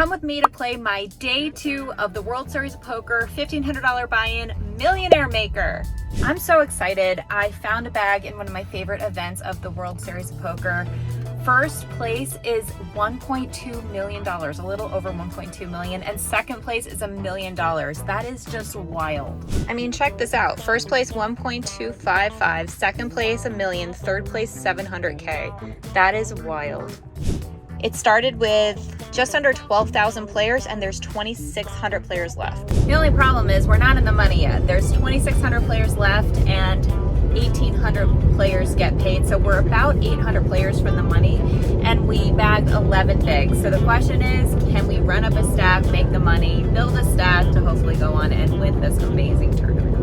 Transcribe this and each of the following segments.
Come with me to play my day 2 of the World Series of Poker $1,500 buy-in Millionaire Maker. I'm so excited. I found a bag in one of my favorite events of the World Series of Poker. First place is $1.2 million, a little over $1.2 million, and second place is $1 million. That is just wild. I mean, check this out. First place, 1.255, second place, $1 million, third place, 700K. That is wild. It started with just under 12,000 players and there's 2,600 players left. The only problem is we're not in the money yet. There's 2,600 players left and 1,800 players get paid. So we're about 800 players from the money and we bagged 11 bigs. So the question is, can we run up a stack, make the money, build a stack to hopefully go on and win this amazing tournament?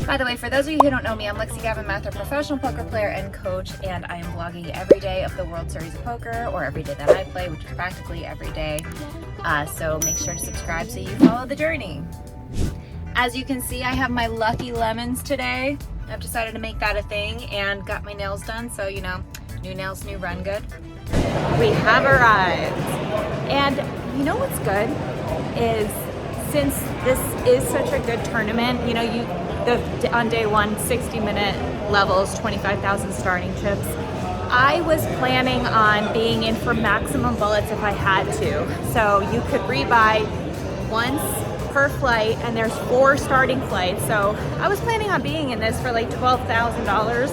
By the way, for those of you who don't know me, I'm Lexy Gavin-Mather, professional poker player and coach, and I am vlogging every day of the World Series of Poker, or every day that I play, which is practically every day. So make sure to subscribe so you follow the journey. As you can see, I have my lucky lemons today. I've decided to make that a thing and got my nails done, so you know, new nails, new run good. We have arrived. And you know what's good is, since this is such a good tournament, you know, on day one, 60-minute levels, 25,000 starting chips. I was planning on being in for maximum bullets if I had to. So you could rebuy once per flight, and there's 4 starting flights. So I was planning on being in this for like $12,000,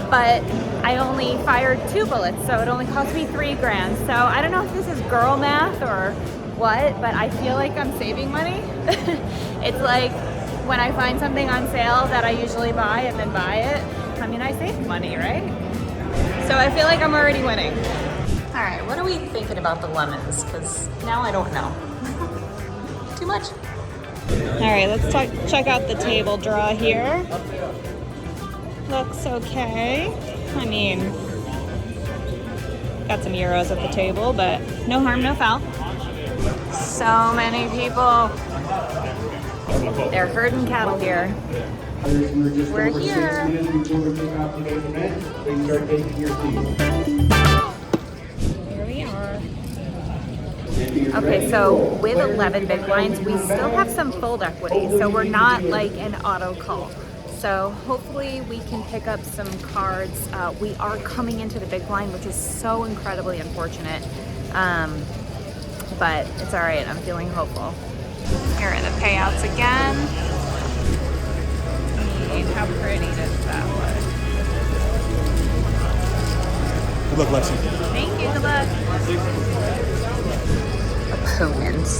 but I only fired 2 bullets, so it only cost me $3,000. So I don't know if this is girl math or what, but I feel like I'm saving money. It's like when I find something on sale that I usually buy and then buy it, I mean, I save money, right? So I feel like I'm already winning. All right, what are we thinking about the lemons? Because now I don't know. Too much. All right, let's check out the table draw here. Looks okay. I mean, got some euros at the table, but no harm, no foul. So many people. They're herding cattle here. We're here. Here we are. Okay, so with 11 big blinds, we still have some fold equity, so we're not like an auto call. So hopefully we can pick up some cards. We are coming into the big blind, which is so incredibly unfortunate. But it's all right, I'm feeling hopeful. Here are the payouts again. How pretty does that look? Good luck, Lexi. Thank you, good luck. Opponents.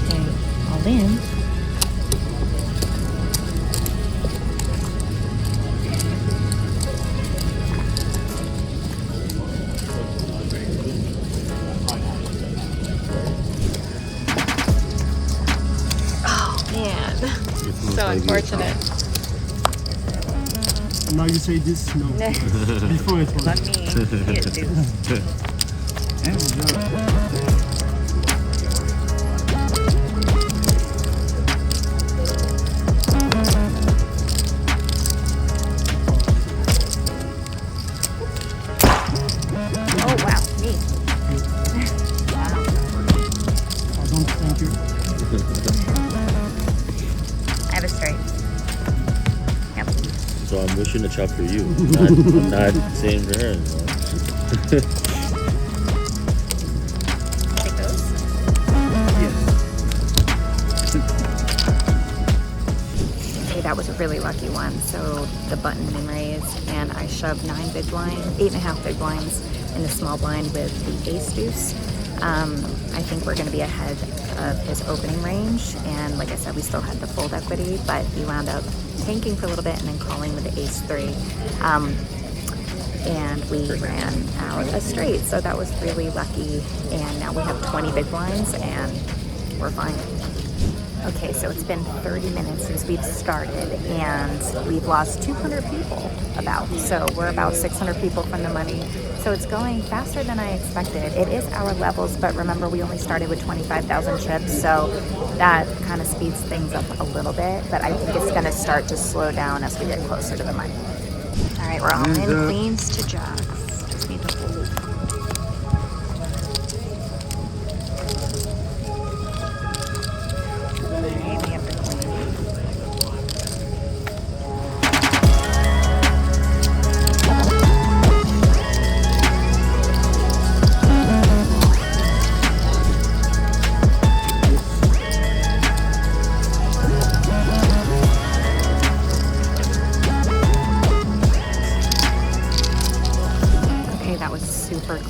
Okay, all in. So unfortunate. Now you say this? No. Before it was. Let me get deuce. Oh wow, me. Wow. I don't thank you. I have a straight. Yep. So I'm wishing a chop for you. Not saying for her. Take those. Okay, that was a really lucky one. So the button min raised, and I shoved 9 big blinds, 8.5 big blinds in the small blind with the Ace-Deuce. I think we're going to be ahead of his opening range, and like I said, we still had the fold equity, but he wound up tanking for a little bit and then calling with the Ace-3, and we ran out a straight, so that was really lucky. And now we have 20 big blinds and we're fine. Okay, so it's been 30 minutes since we've started and we've lost 200 people about. So we're about 600 people from the money. So it's going faster than I expected. It is our levels, but remember we only started with 25,000 chips. So that kind of speeds things up a little bit, but I think it's gonna start to slow down as we get closer to the money. All right, we're all in queens to jacks. Just need to hold.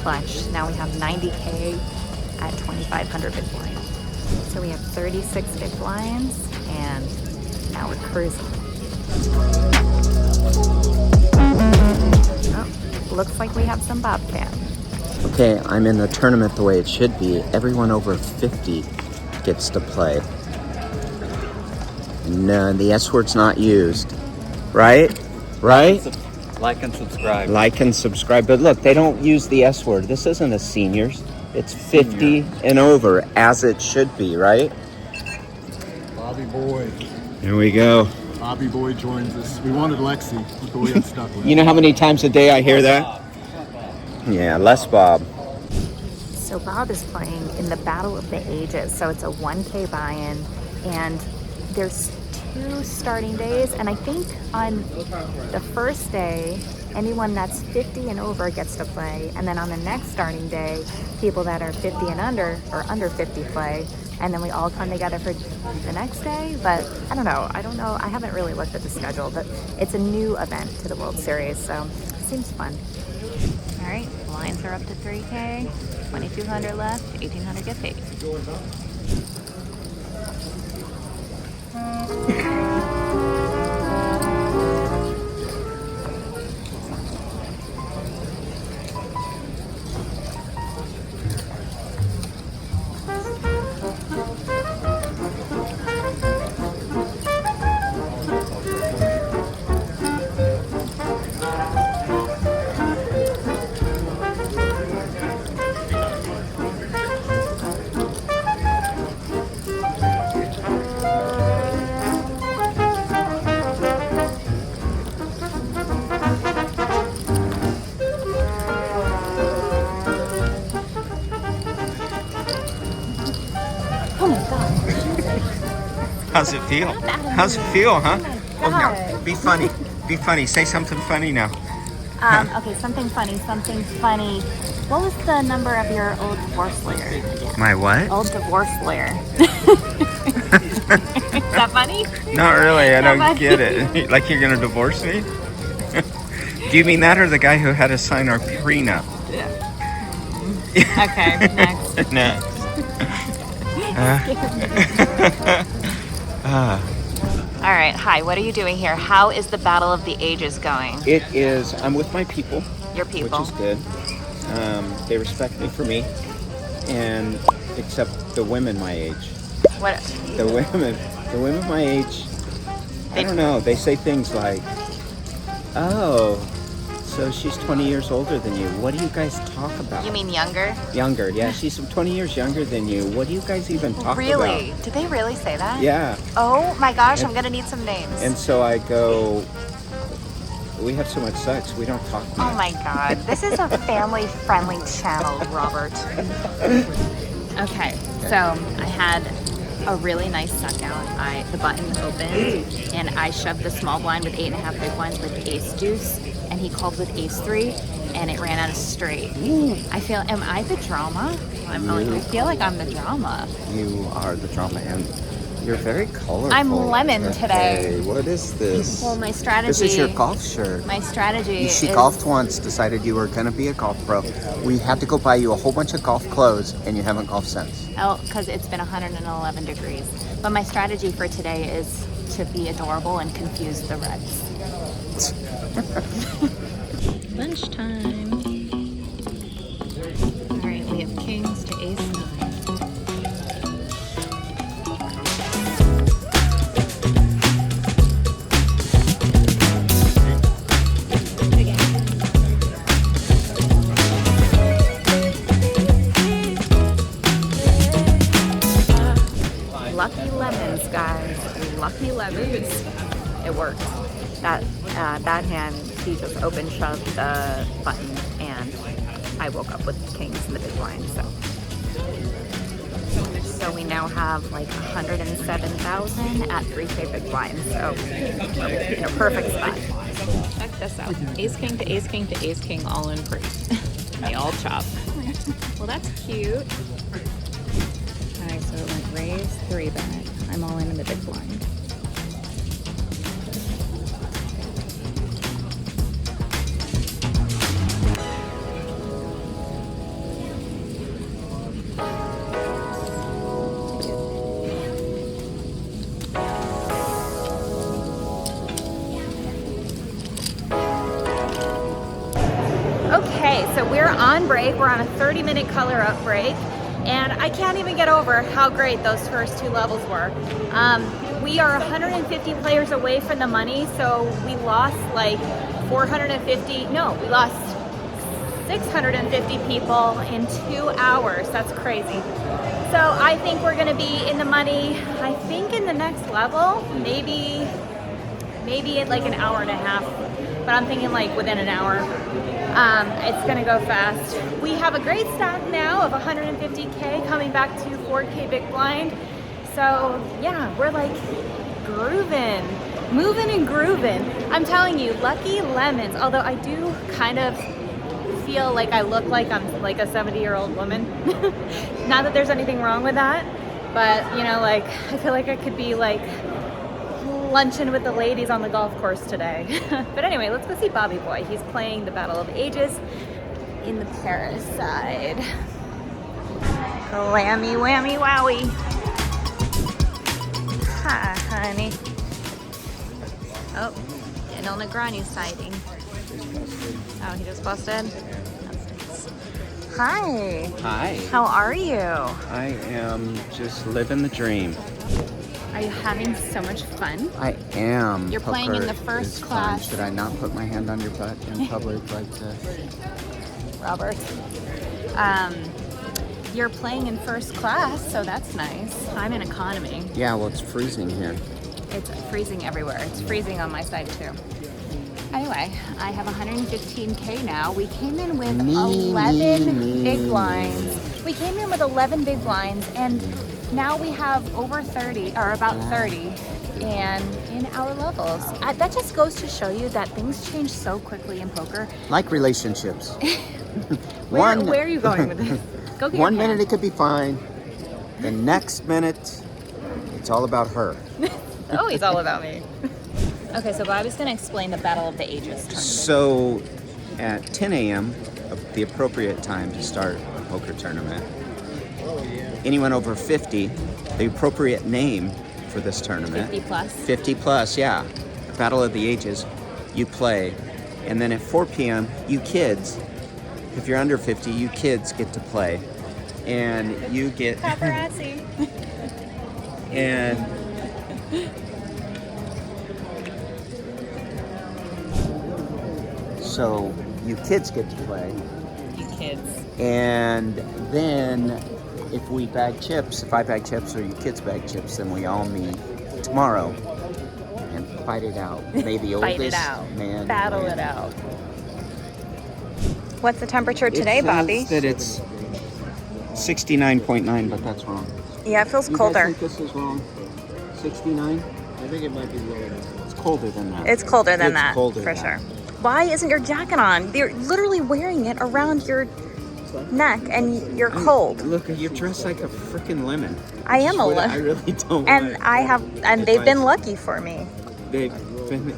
Clutch. Now we have 90K at 2,500 big blinds. So we have 36 big blinds and now we're cruising. Oh, looks like we have some Bobcat. Okay, I'm in the tournament the way it should be. Everyone over 50 gets to play. No, the S word's not used. Right? Right? Like and subscribe. Like and subscribe. But look, they don't use the S word. This isn't a seniors. It's 50 and over, as it should be, right? Bobby Boy. Here we go. Bobby Boy joins us. We wanted Lexy, but we got stuck with it. You know how many times a day I hear that? Yeah, less Bob. So Bob is playing in the Battle of the Ages. So it's a 1K buy-in and there's 2 starting days, and I think on the first day anyone that's 50 and over gets to play, and then on the next starting day people that are 50 and under or under 50 play, and then we all come together for the next day. But I don't know, I haven't really looked at the schedule, but it's a new event to the World Series, so it seems fun. All right, blinds are up to 3K, 2,200 left, 1,800 get paid. How's it feel? How's it feel, huh? Oh, no. Be funny. Be funny. Say something funny now. Okay, something funny. What was the number of your old divorce lawyer again? My what? Old divorce lawyer. Is that funny? Not really. I don't funny? get it. Like you're going to divorce me? Do you mean that or the guy who had to sign our prenup? Yeah. Okay, next. Next. All right, hi, what are you doing here? How is the Battle of the Ages going? It is, I'm with my people. Your people. Which is good. They respect me for me, and except the women my age. What? The women my age, I don't know, they say things like, oh, so she's 20 years older than you. What do you guys talk about? You mean younger? Younger, yeah. She's 20 years younger than you. What do you guys even talk about? Really? Did they really say that? Yeah. Oh my gosh, I'm gonna need some names. And so I go, we have so much sex, we don't talk much. Oh my god, this is a family-friendly channel, Robert. Okay, so I had a really nice set down. The button opened, and I shoved the small blind with 8.5 big blinds with the Ace-Deuce, and he called with Ace-3, and it ran out of straight. Am I the drama? I feel like I'm the drama. You are the drama, and you're very colorful. I'm lemon today. Hey, what is this? Well, my strategy. This is your golf shirt. My strategy She is, golfed once, decided you were going to be a golf pro. We had to go buy you a whole bunch of golf clothes, and you haven't golfed since. Oh, because it's been 111 degrees. But my strategy for today is to be adorable and confuse the Reds. Lunchtime. All right, we have kings to ace 9. lucky lemons, guys. Lucky lemons. It worked. That hand, he just open shoved the button, and I woke up with kings in the big blind. So we now have like 107,000 at 3K big blind. So we're in a perfect spot. Check this out. Ace king to ace king to ace king, all in free. They all chop. Well, that's cute. All right, so it went raise 3 bet. I'm all in the big blind. Okay, so we're on break. We're on a 30-minute color up break, and I can't even get over how great those first 2 levels were. We are 150 players away from the money, so we lost like 450, no, we lost 650 people in 2 hours. That's crazy. So I think we're gonna be in the money, I think in the next level, maybe in like an hour and a half, but I'm thinking like within an hour. It's gonna go fast. We have a great stack now of 150K coming back to 4K big blind. So yeah, we're like grooving, moving and grooving. I'm telling you, lucky lemons. Although I do kind of feel like I look like I'm like a 70-year-old woman. Not that there's anything wrong with that, but you know, like I feel like I could be like luncheon with the ladies on the golf course today. But anyway, let's go see Bobby Boy. He's playing the Battle of Ages in the Paris side. Whammy, whammy, wowie. Hi, honey. Oh, Daniel Negreanu sighting. Oh, he just busted? That's nice. Hi. Hi. How are you? I am just living the dream. Are you having so much fun? I am. You're playing in the first Is fun. class. Should I not put my hand on your butt in public like this? Robert. You're playing in first class, so that's nice. I'm in economy. Yeah, well, it's freezing here. It's freezing everywhere. It's freezing on my side too. Anyway, I have 115K now. We came in with 11 big blinds. We came in with 11 big blinds, and now we have over 30, or about 30, and in our levels. That just goes to show you that things change so quickly in poker. Like relationships. Where are you going with this? Go get One your minute hand. it could be fine. The next minute, it's all about her. Oh, he's all about me. Okay, so Bobby's gonna explain the Battle of the Ages tournament. So, at 10 a.m., the appropriate time to start a poker tournament, anyone over 50, the appropriate name for this tournament. 50 plus? 50 plus, yeah. Battle of the Ages, you play. And then at 4 p.m., you kids, if you're under 50, you kids get to play. And you get... Paparazzi. and... So, you kids get to play. You kids. And then if we bag chips, if I bag chips or you kids bag chips, then we all meet tomorrow and fight it out. May the Fight oldest it out. man Battle win. it out. What's the temperature today, It says Bobby? that it's 69.9, but that's wrong. Yeah, it feels You colder. guys think this is wrong? 69? I think it might be lower. It's colder than that. It's colder than It's that, colder for than sure. that. Why isn't your jacket on? You're literally wearing it around your neck, and you're cold. Look, you're dressed like a freaking lemon. I am a I lemon. really don't. And want they've been advice. lucky for me.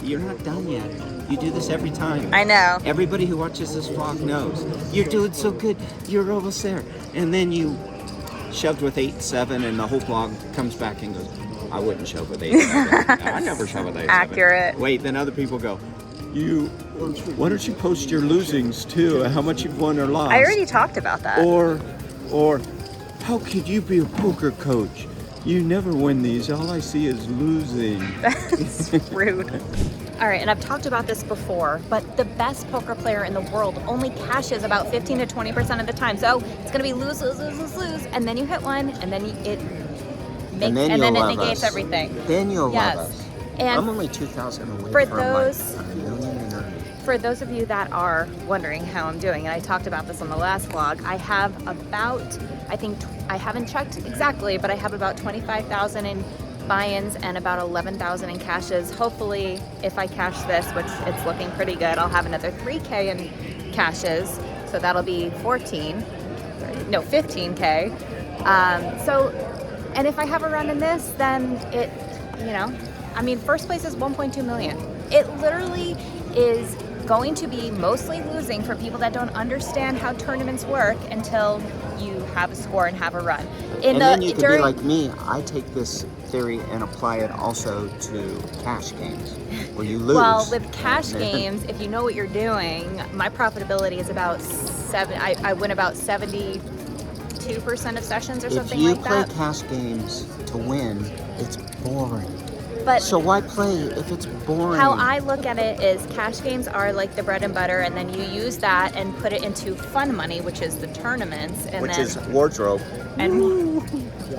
You're not done yet. You do this every time. I know. Everybody who watches this vlog knows. You're doing so good. You're almost there. And then you shoved with 8-7 and the whole vlog comes back and goes, I wouldn't shove with 8-7. I never shove with 8-7. Accurate. Wait, then other people go, why don't you post your losings too? How much you've won or lost? I already talked about that. Or how could you be a poker coach? You never win these. All I see is losing. That's rude. All right, and I've talked about this before, but the best poker player in the world only cashes about 15 to 20% of the time. So it's gonna be lose, lose, lose, lose, lose, and then you hit one, and then and then it you'll love negates us. everything. Then you'll Yes. love us. And I'm only 2,000 away for from those- like $1 million in earnings. For those of you that are wondering how I'm doing, and I talked about this on the last vlog, I have about, I think, I haven't checked exactly, but I have about 25,000 in buy-ins and about 11,000 in cashes. Hopefully, if I cash this, which it's looking pretty good, I'll have another 3K in cashes. So that'll be 15K. And if I have a run in this, then it, you know, I mean, first place is 1.2 million. It literally is going to be mostly losing for people that don't understand how tournaments work until you have a score and have a run. Then you could be like me. I take this theory and apply it also to cash games, where you lose. Well, with cash games, if you know what you're doing, my profitability is about I win about 72% of sessions or something like that. If you play cash games to win, it's boring. But so why play if it's boring? How I look at it is cash games are like the bread and butter, and then you use that and put it into fun money, which is the tournaments, and which then, is wardrobe. And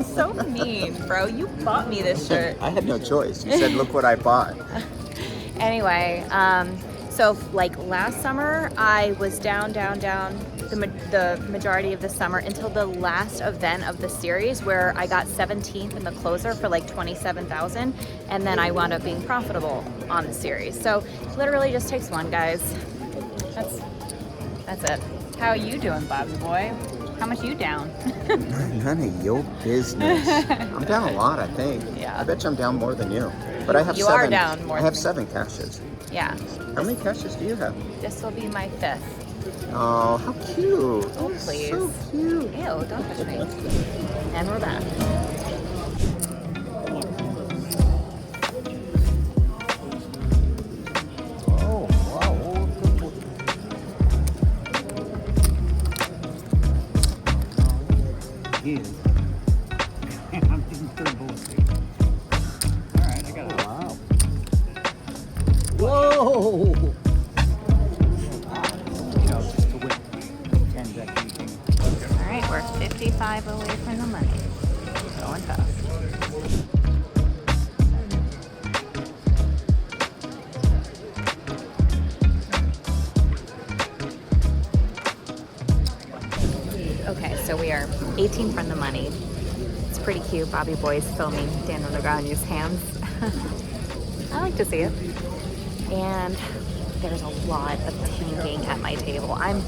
so mean, bro. You bought me this shirt. I had no choice. You said, "Look what I bought." Anyway, so like last summer, I was down the majority of the summer until the last event of the series, where I got 17th in the closer for like 27,000, and then I wound up being profitable on the series. So literally just takes one, guys. That's it. How are you doing, Bobby boy? How much you down? None of your business. I'm down a lot, I think. Yeah. I bet you I'm down more than you. But I have You seven. are down more I have than 7 caches. Yeah. How many caches do you have? This will be my 5th. Oh, how cute. Oh, please. So cute. Ew, don't touch me. And we're back. Oh, wow. I'm thinking third bullet. All right, I got it. Wow. Whoa! All right, we're 55 away from the money. Going fast. Okay, so we are 18 from the money. It's pretty cute. Bobby Boy's filming Daniel Negreanu's hands. I like to see it. And there's a lot of tanking at my table. I'm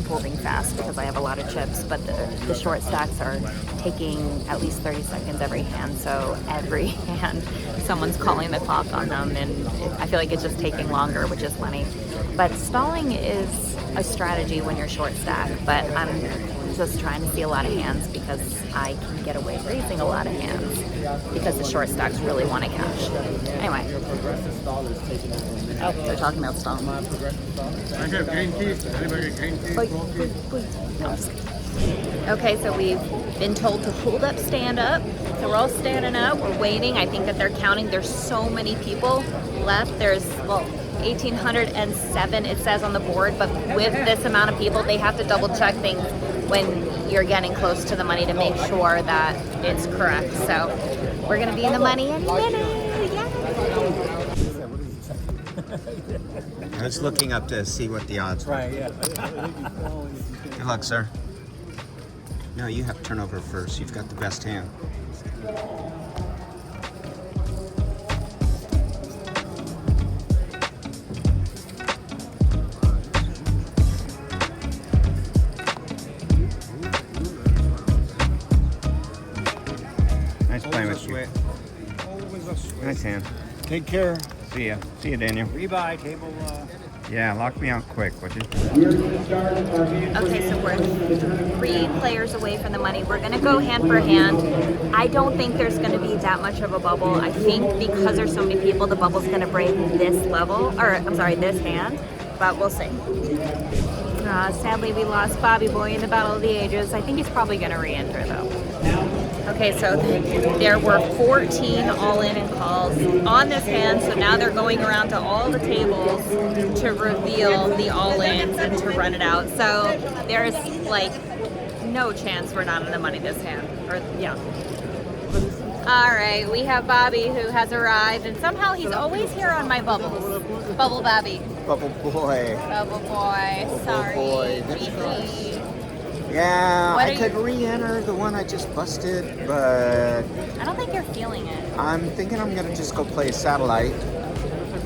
folding fast because I have a lot of chips, but the short stacks are taking at least 30 seconds every hand. So every hand, someone's calling the clock on them, and I feel like it's just taking longer, which is funny. But stalling is a strategy when you're short stack, but I'm just trying to see a lot of hands because I can get away raising a lot of hands because the short stacks really want to cash. Anyway. Oh, they're talking about stalling. I got green teeth. Anybody got green teeth? No, I'm just kidding. Okay, so we've been told to hold up, stand up. So we're all standing up, we're waiting. I think that they're counting. There's so many people left. There's, well, 1,807 it says on the board, but with this amount of people, they have to double check things when you're getting close to the money to make sure that it's correct. So we're gonna be in the money in a minute. Yeah. I was looking up to see what the odds were. Right, yeah. Good luck, sir. No, you have to turn over first. You've got the best hand. Nice playing with you. Nice hand. Take care. See ya. See ya, Daniel. Rebuy table. Yeah, lock me out quick, would you? Okay, so we're 3 players away from the money. We're gonna go hand for hand. I don't think there's gonna be that much of a bubble. I think because there's so many people, the bubble's gonna break this level, or I'm sorry, this hand, but we'll see. Sadly, we lost Bobby Boy in the Battle of the Ages. I think he's probably gonna re-enter though. Okay, so there were 14 all-in and calls on this hand, so now they're going around to all the tables to reveal the all-ins and to run it out. So there's like no chance we're not in the money this hand, or yeah. All right, we have Bobby who has arrived, and somehow he's always here on my bubbles. Bubble Bobby. Bubble boy. Bubble boy. Sorry. boy. GG. Yeah, What I are could you- re-enter the one I just busted, but I don't think you're feeling it. I'm thinking I'm gonna just go play satellite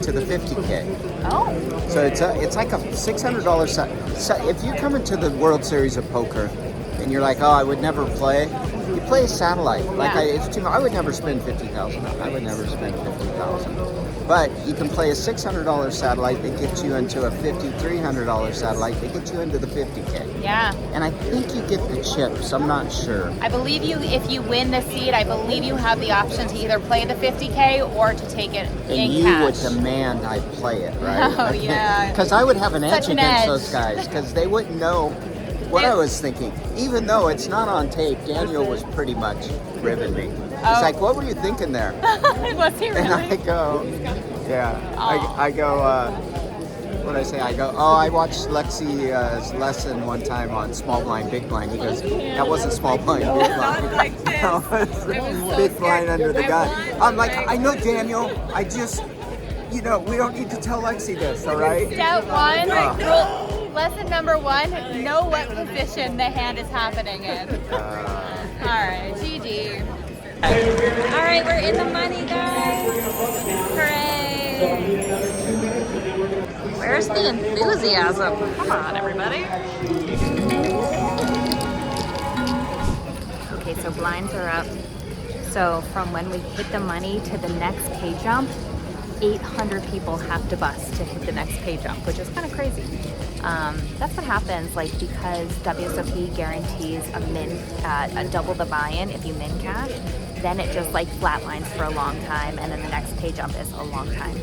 to the 50K. Oh. So it's like a $600 set. So if you come into the World Series of Poker and you're like, oh, I would never play, you play a satellite. Like Yeah. it's too much. I would never spend 50,000. I would never spend 50,000. But you can play a $600 satellite that gets you into a $5,300 satellite that gets you into the 50K. Yeah. And I think you get the chips. I'm not sure. I believe you, if you win the seed, I believe you have the option to either play the 50K or to take it in And you cash. would demand I play it, right? Oh, yeah. Because I would have an edge Such an against edge. those guys because they wouldn't know what I was thinking. Even though it's not on tape, Daniel was pretty much ribbing me. He's Oh. like, what were you thinking there? Was he And I really? go, yeah. Aw. I go, what did I say? I go, oh, I watched Lexy's lesson one time on small blind, big blind. He goes, that wasn't small blind, big blind. That was big blind under the gun. I'm like, I know, Daniel. I just, we don't need to tell Lexy this, all right? Step one, Ah. lesson number one, know what position the hand is happening in. All right, GG. All right, we're in the money, guys. Hooray. Where's the enthusiasm? Come on, everybody. Okay, so blinds are up. So from when we hit the money to the next pay jump, 800 people have to bust to hit the next pay jump, which is kind of crazy. That's what happens, like, because WSOP guarantees a double the buy-in if you min cash, then it just like flatlines for a long time, and then the next pay jump is a long time.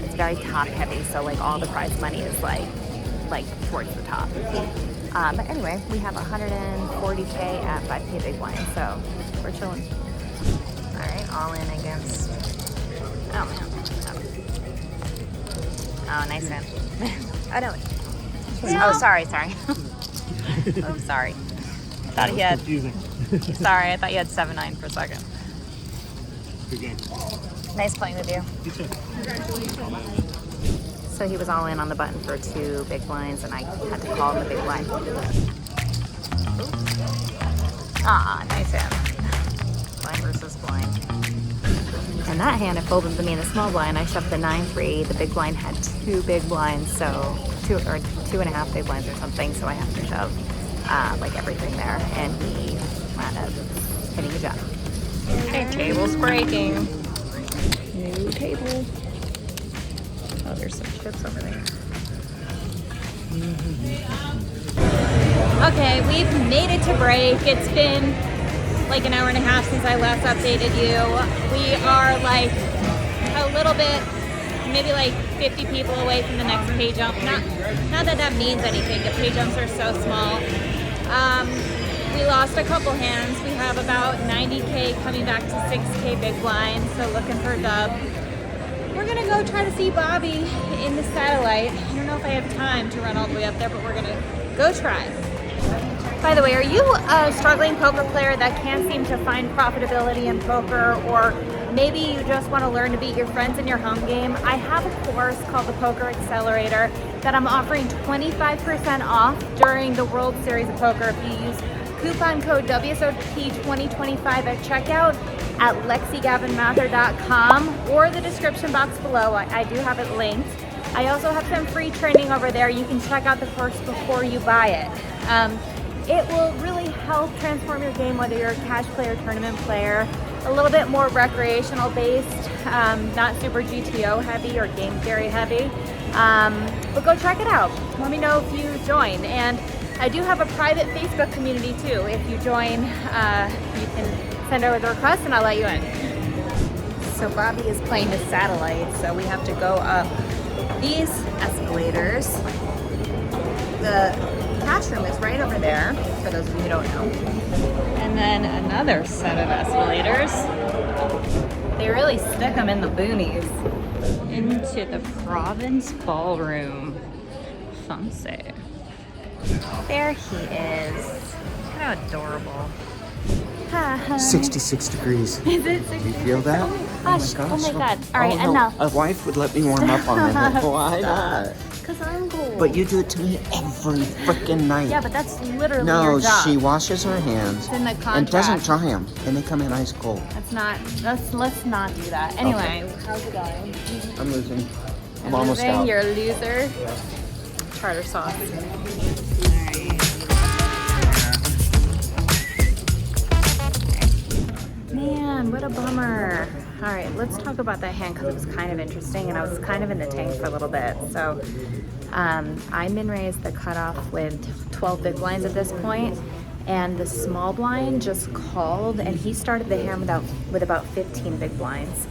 It's very top heavy, so like all the prize money is like towards the top. But anyway, we have 140K at 5K big blind, so we're chilling. All right, all in against. Oh man. Oh, nice man. Oh no. Oh, sorry. Oh, sorry. Thought he had. Sorry, I thought you had 7-9 for a second. Good game. Nice playing with you. You too. So he was all in on the button for 2 big blinds, and I had to call him the big blind. Ah, nice hand. Blind versus blind. And that hand, it folded to me in the small blind. I shoved the 9-3. The big blind had 2 big blinds, so 2.5 big blinds or something. So I have to shove like everything there, and he wound up hitting a jump. Okay, table's breaking. New table. Oh, there's some chips over there. Okay, we've made it to break. It's been like an hour and a half since I last updated you. We are like a little bit, maybe like 50 people away from the next pay jump. Not that that means anything. The pay jumps are so small. We lost a couple hands. We have about 90K coming back to 6K big blind, so looking for a dub. We're gonna go try to see Bobby in the satellite. I don't know if I have time to run all the way up there, but we're gonna go try. By the way, are you a struggling poker player that can't seem to find profitability in poker, or maybe you just want to learn to beat your friends in your home game? I have a course called the Poker Accelerator that I'm offering 25% off during the World Series of Poker if you use coupon code WSOP2025 at checkout at LexyGavin-Mather.com or the description box below. I do have it linked. I also have some free training over there. You can check out the course before you buy it. It will really help transform your game, whether you're a cash player, tournament player, a little bit more recreational based, not super GTO heavy or game theory heavy. But go check it out. Let me know if you join. And I do have a private Facebook community too. If you join, you can send over the request and I'll let you in. So Bobby is playing the satellite, so we have to go up these escalators. The cash room is right over there, for those of you who don't know. And then another set of escalators. They really stick them in the boonies. Into the Province Ballroom. Fancy. There he is. Look how adorable. 66 degrees. Is it 66? You feel that? Gosh, oh my god. All right, Oh, no. enough. A wife would let me warm up on it. Why not? Because I'm cool. But you do it to me every freaking night. Yeah, but that's literally No, your job. she washes her hands It's in the and contract. doesn't dry them, and they come in ice cold. Let's not do that. Anyway, how's it going? I'm losing. I'm You're almost losing? out. You're a loser. Tartar sauce. Man, what a bummer. All right, let's talk about that hand because it was kind of interesting and I was kind of in the tank for a little bit. So I min raised the cutoff with 12 big blinds at this point, and the small blind just called and he started the hand with about 15 big blinds.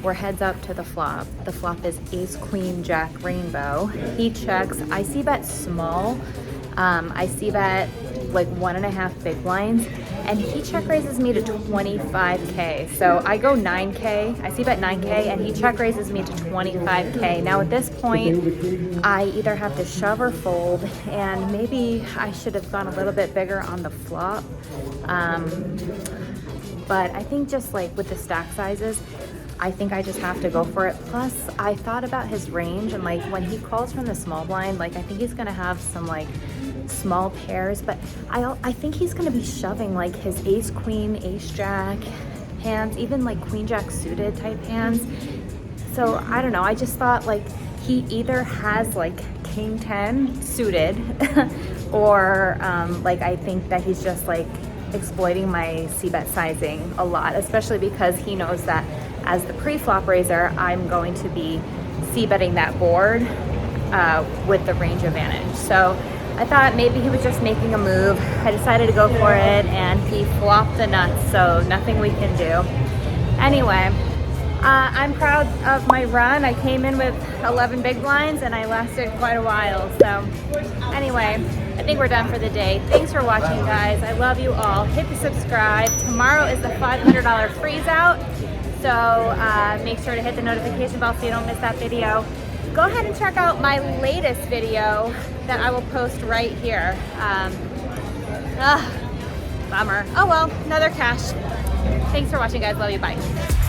We're heads up to the flop. The flop is ace, queen, jack, rainbow. He checks. I see bet small. I see bet like 1.5 big blinds, and he check raises me to 25K. So I go 9K. I see bet 9K, and he check raises me to 25K. Now at this point, I either have to shove or fold, and maybe I should have gone a little bit bigger on the flop. But I think just like with the stack sizes, I think I just have to go for it. Plus, I thought about his range, and like when he calls from the small blind, like I think he's gonna have some like small pairs, but I think he's gonna be shoving like his ace queen, ace jack hands, even like queen jack suited type hands. So I don't know, I just thought like he either has like king 10 suited or like I think that he's just like exploiting my c-bet sizing a lot, especially because he knows that as the pre-flop raiser, I'm going to be c-betting that board with the range advantage. So I thought maybe he was just making a move. I decided to go for it, and he flopped the nuts, so nothing we can do. Anyway, I'm proud of my run. I came in with 11 big blinds, and I lasted quite a while. So anyway, I think we're done for the day. Thanks for watching, guys. I love you all. Hit the subscribe. Tomorrow is the $500 freeze out. So make sure to hit the notification bell so you don't miss that video. Go ahead and check out my latest video that I will post right here. Bummer. Oh well, another cash. Thanks for watching, guys. Love you. Bye.